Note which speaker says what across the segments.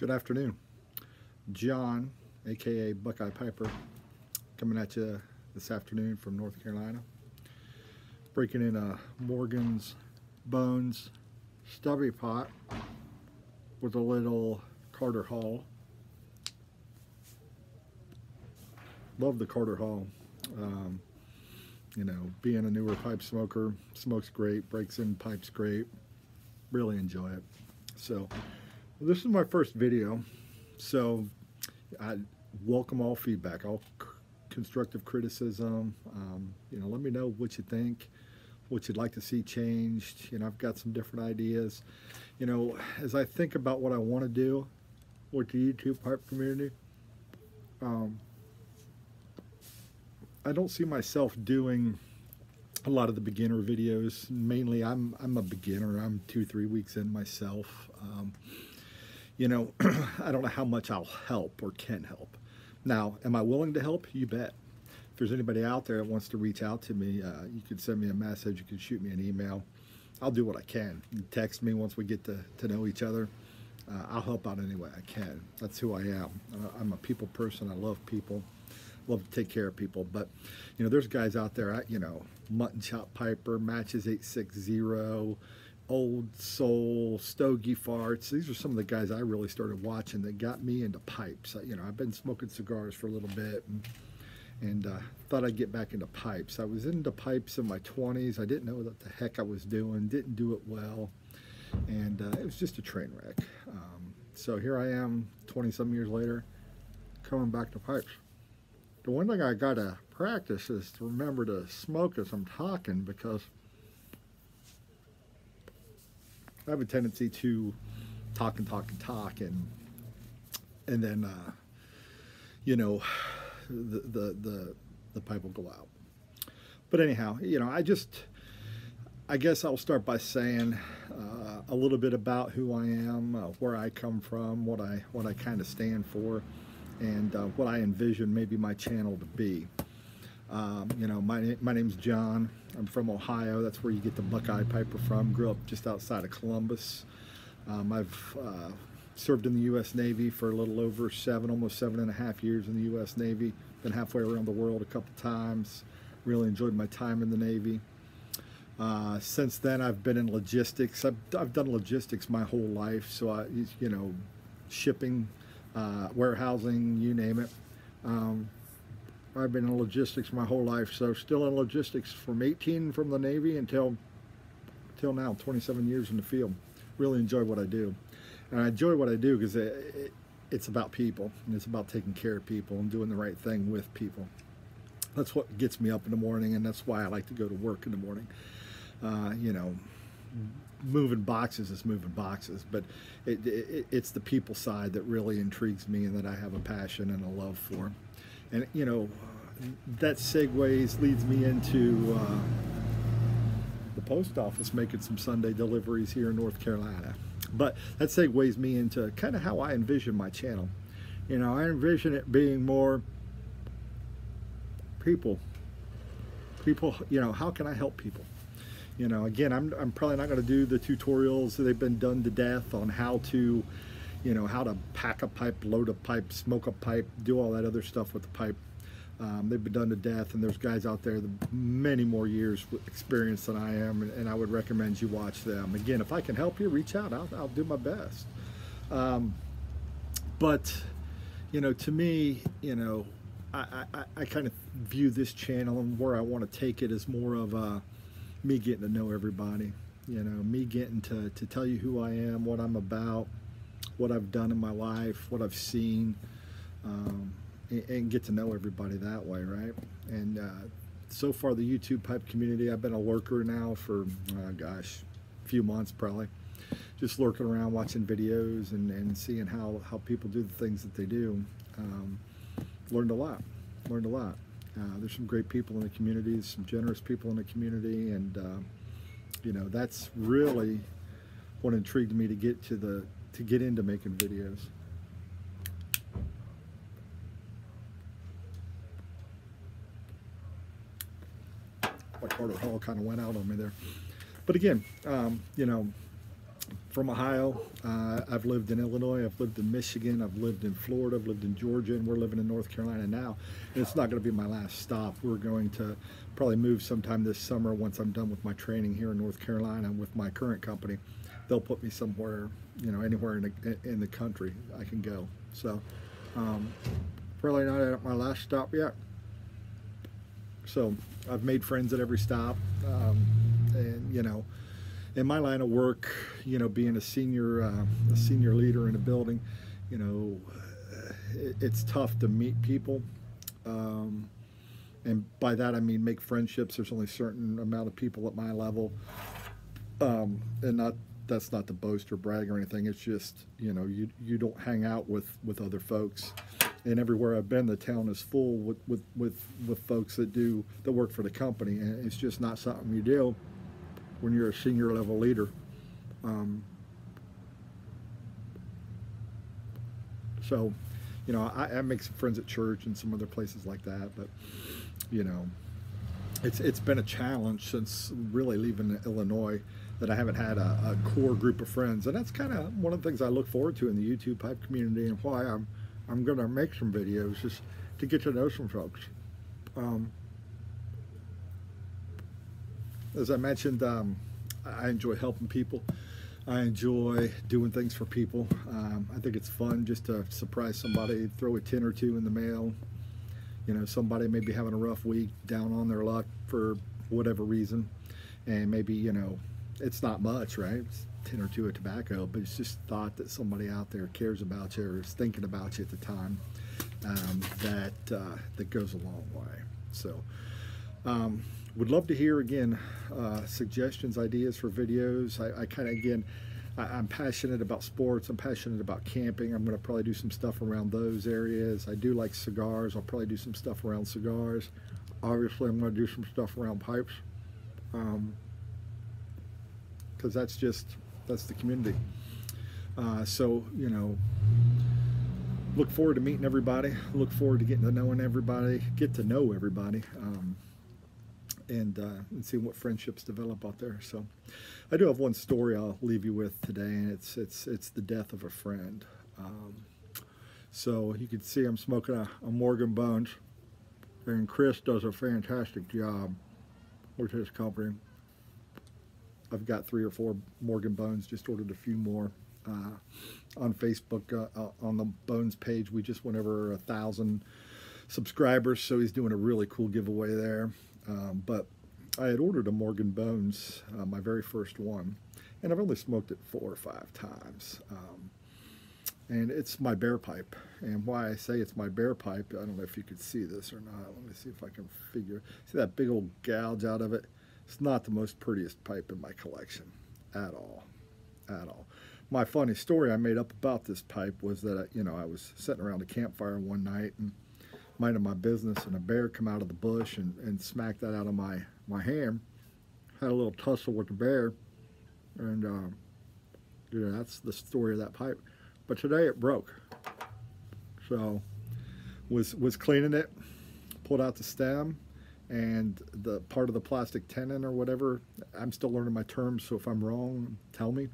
Speaker 1: Good afternoon. John, aka Buckeye Piper, coming at you this afternoon from North Carolina. Breaking in a Morgan's Bones stubby pot with a little Carter Hall. Love the Carter Hall. You know, being a newer pipe smoker, smokes great, breaks in pipes great. Really enjoy it. So this is my first video, so I welcome all feedback, all constructive criticism. You know, let me know what you think, what you'd like to see changed. You know, I've got some different ideas. You know, as I think about what I want to do with the YouTube pipe community, I don't see myself doing a lot of the beginner videos. Mainly, I'm a beginner. I'm 2-3 weeks in myself. You know, I don't know how much I'll help or can help. Now, am I willing to help? You bet. If there's anybody out there that wants to reach out to me, you can send me a message. You can shoot me an email. I'll do what I can. You text me once we get to know each other. I'll help out any way I can. That's who I am. I'm a people person. I love people. Love to take care of people. But, you know, there's guys out there, you know, Mutton Chop Piper, Matches 860, Old Soul, Stogie Farts. These are some of the guys I really started watching that got me into pipes. You know, I've been smoking cigars for a little bit and thought I'd get back into pipes. I was into pipes in my 20s. I didn't know what the heck I was doing, didn't do it well, and it was just a train wreck. So here I am 20-some years later, coming back to pipes. The one thing I gotta practice is to remember to smoke as I'm talking, because I have a tendency to talk and then you know, the pipe will go out. But anyhow, you know, I guess I'll start by saying a little bit about who I am, where I come from, what I kind of stand for, and what I envision maybe my channel to be. You know, my name's John. I'm from Ohio. That's where you get the Buckeye Piper from. Grew up just outside of Columbus. I've served in the U.S. Navy for a little over almost 7.5 years in the U.S. Navy. Been halfway around the world a couple times. Really enjoyed my time in the Navy. Since then, I've been in logistics. I've done logistics my whole life. So you know, shipping, warehousing, you name it. I've been in logistics my whole life, so still in logistics from 18 from the Navy until now, 27 years in the field. Really enjoy what I do. And I enjoy what I do because it's about people, and it's about taking care of people and doing the right thing with people. That's what gets me up in the morning, and that's why I like to go to work in the morning. You know, moving boxes is moving boxes, but it's the people side that really intrigues me and that I have a passion and a love for. And, you know, that leads me into the post office, making some Sunday deliveries here in North Carolina. But that segues me into kind of how I envision my channel. You know, I envision it being more people, you know, how can I help people? You know, again, I'm probably not going to do the tutorials that they've been done to death on how to, you know, how to pack a pipe, load a pipe, smoke a pipe, do all that other stuff with the pipe. They've been done to death, and there's guys out there with many more years with experience than I am, and I would recommend you watch them. Again, if I can help you, reach out. I'll do my best. But, you know, to me, you know, I kind of view this channel and where I want to take it as more of me getting to know everybody. You know, me getting to tell you who I am, what I'm about, what I've done in my life, what I've seen, and get to know everybody that way, right? And so far, the YouTube pipe community, I've been a lurker now for, gosh, a few months probably. Just lurking around, watching videos and seeing how people do the things that they do. Learned a lot. There's some great people in the community, some generous people in the community, and you know, that's really what intrigued me to get into making videos. My Carter Hall kind of went out on me there. But again, you know, from Ohio. I've lived in Illinois, I've lived in Michigan, I've lived in Florida, I've lived in Georgia, and we're living in North Carolina now. And it's not going to be my last stop. We're going to probably move sometime this summer once I'm done with my training here in North Carolina with my current company. They'll put me somewhere, you know, anywhere in the country I can go. So probably not at my last stop yet. So I've made friends at every stop, and you know, in my line of work, you know, being a senior leader in a building, you know, it's tough to meet people, and by that I mean make friendships. There's only a certain amount of people at my level, and that's not to boast or brag or anything. It's just, you know, you don't hang out with other folks. And everywhere I've been, the town is full with folks that work for the company, and it's just not something you do when you're a senior level leader. So, you know, I make some friends at church and some other places like that, but you know, it's been a challenge since really leaving Illinois that I haven't had a core group of friends, and that's kind of one of the things I look forward to in the YouTube pipe community, and why I'm going to make some videos, is to get to know some folks. As I mentioned, I enjoy helping people. I enjoy doing things for people. I think it's fun just to surprise somebody, throw a 10 or 2 in the mail. You know, somebody may be having a rough week, down on their luck for whatever reason, and maybe, you know, it's not much, right? It's 10 or 2 of tobacco, but it's just thought that somebody out there cares about you or is thinking about you at the time. That goes a long way. So would love to hear, again, suggestions, ideas for videos. I kind of, again, I'm passionate about sports. I'm passionate about camping. I'm going to probably do some stuff around those areas. I do like cigars. I'll probably do some stuff around cigars. Obviously, I'm going to do some stuff around pipes, because that's the community. So, you know, look forward to meeting everybody. Look forward to getting to know everybody. And see what friendships develop out there. So I do have one story I'll leave you with today, and it's the death of a friend. So you can see I'm smoking a Morgan Bones, and Chris does a fantastic job with his company. I've got 3 or 4 Morgan Bones, just ordered a few more. On Facebook, on the Bones page, we just went over 1,000 subscribers, so he's doing a really cool giveaway there. But I had ordered a Morgan Bones, my very first one, and I've only smoked it 4 or 5 times. And it's my bear pipe. And why I say it's my bear pipe, I don't know if you could see this or not. Let me see if I can figure. See that big old gouge out of it? It's not the most prettiest pipe in my collection at all, at all. My funny story I made up about this pipe was that, you know, I was sitting around a campfire one night and minding my business, and a bear come out of the bush and smacked that out of my hand. Had a little tussle with the bear, and you know, that's the story of that pipe. But today it broke. So was cleaning it, pulled out the stem, and the part of the plastic tenon or whatever, I'm still learning my terms, so if I'm wrong, tell me.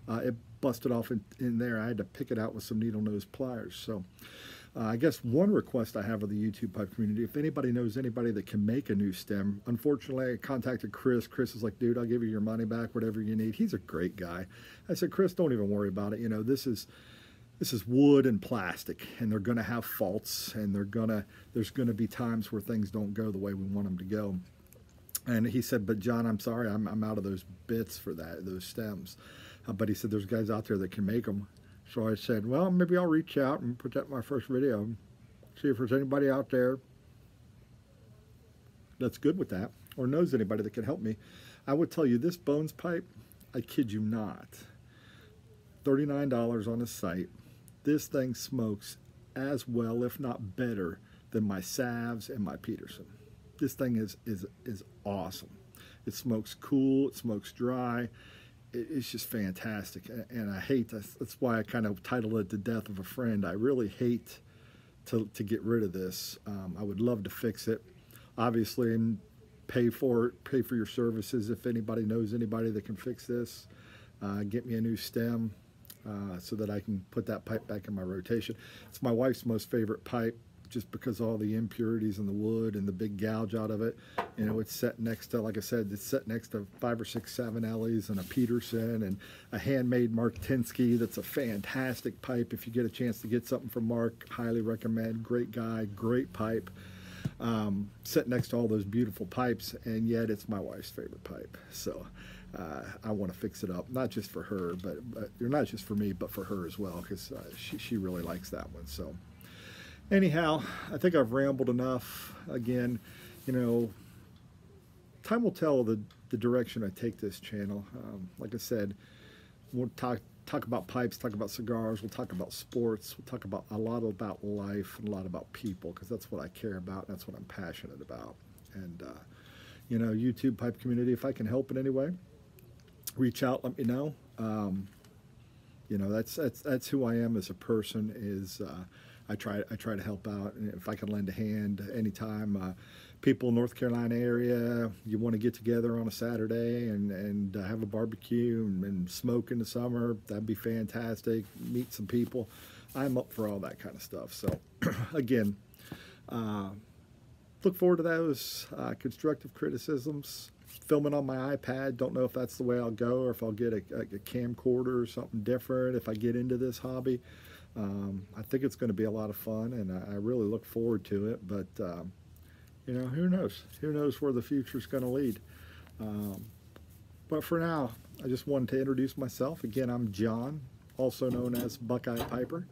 Speaker 1: It busted off in there. I had to pick it out with some needle nose pliers. So I guess one request I have of the YouTube pipe community, if anybody knows anybody that can make a new stem. Unfortunately, I contacted Chris. Chris is like, dude, I'll give you your money back, whatever you need. He's a great guy. I said, Chris, don't even worry about it. You know, this is wood and plastic, and they're going to have faults, and there's going to be times where things don't go the way we want them to go. And he said, but John, I'm sorry, I'm out of those bits for those stems. But he said, there's guys out there that can make them. So I said, well, maybe I'll reach out and put that in my first video, see if there's anybody out there that's good with that or knows anybody that can help me. I would tell you, this Bones pipe, I kid you not, $39 on the site. This thing smokes as well, if not better, than my Savs and my Peterson. This thing is awesome. It smokes cool, it smokes dry. It's just fantastic, and I hate, that's why I kind of titled it The Death of a Friend. I really hate to get rid of this. I would love to fix it, obviously, and pay for it, pay for your services if anybody knows anybody that can fix this. get me a new stem so that I can put that pipe back in my rotation. It's my wife's most favorite pipe, just because of all the impurities in the wood and the big gouge out of it. You know, it's set next to, like I said, it's set next to 5 or 6 7Ls and a Peterson and a handmade Mark Tinsky. That's a fantastic pipe. If you get a chance to get something from Mark, highly recommend. Great guy, great pipe. Set next to all those beautiful pipes, and yet it's my wife's favorite pipe. So I want to fix it up, not just for her, but not just for me, but for her as well, because she really likes that one. So anyhow, I think I've rambled enough. Again, you know, time will tell the direction I take this channel. Like I said, we'll talk about pipes, talk about cigars, we'll talk about sports, we'll talk about a lot about life and a lot about people, because that's what I care about, and that's what I'm passionate about. And you know, YouTube pipe community, if I can help in any way, reach out, let me know. You know, that's who I am as a person. Is I try to help out, and if I can lend a hand anytime. People in North Carolina area, you want to get together on a Saturday and have a barbecue and smoke in the summer, that'd be fantastic. Meet some people. I'm up for all that kind of stuff. So again, look forward to those constructive criticisms. Filming on my iPad, don't know if that's the way I'll go, or if I'll get a camcorder or something different if I get into this hobby. I think it's going to be a lot of fun, and I really look forward to it. But you know, who knows? Who knows where the future's going to lead? But for now, I just wanted to introduce myself. Again, I'm John, also known as Buckeye Piper.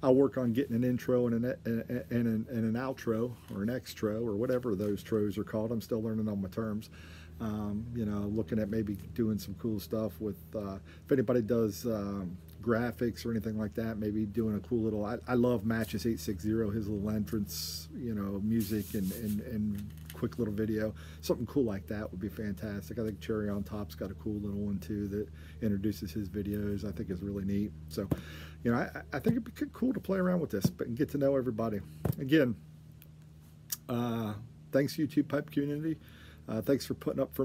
Speaker 1: I'll work on getting an intro and an outro, or an extro, or whatever those tros are called. I'm still learning on my terms. You know, looking at maybe doing some cool stuff with, if anybody does graphics or anything like that, maybe doing a cool little, I love Matches 860, his little entrance, you know, music and quick little video. Something cool like that would be fantastic. I think Cherry on Top's got a cool little one too that introduces his videos. I think is really neat. So, you know, I think it'd be cool to play around with this, but get to know everybody. Again, thanks YouTube pipe community. Thanks for putting up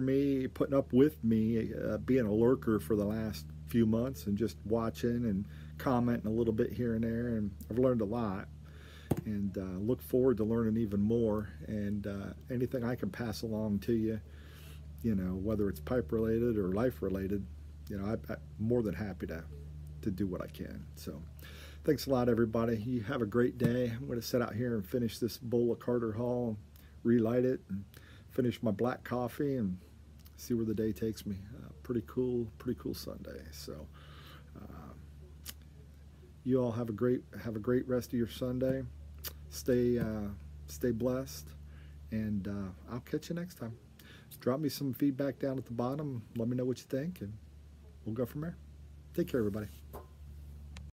Speaker 1: with me, being a lurker for the last few months and just watching and commenting a little bit here and there. And I've learned a lot, and look forward to learning even more. And anything I can pass along to you, you know, whether it's pipe related or life related, you know, I'm more than happy to do what I can. So thanks a lot, everybody. You have a great day. I'm going to sit out here and finish this bowl of Carter Hall, relight it, and finish my black coffee and see where the day takes me. Pretty cool Sunday. So you all have a great rest of your Sunday. Stay blessed, and I'll catch you next time. Drop me some feedback down at the bottom. Let me know what you think, and we'll go from there. Take care, everybody.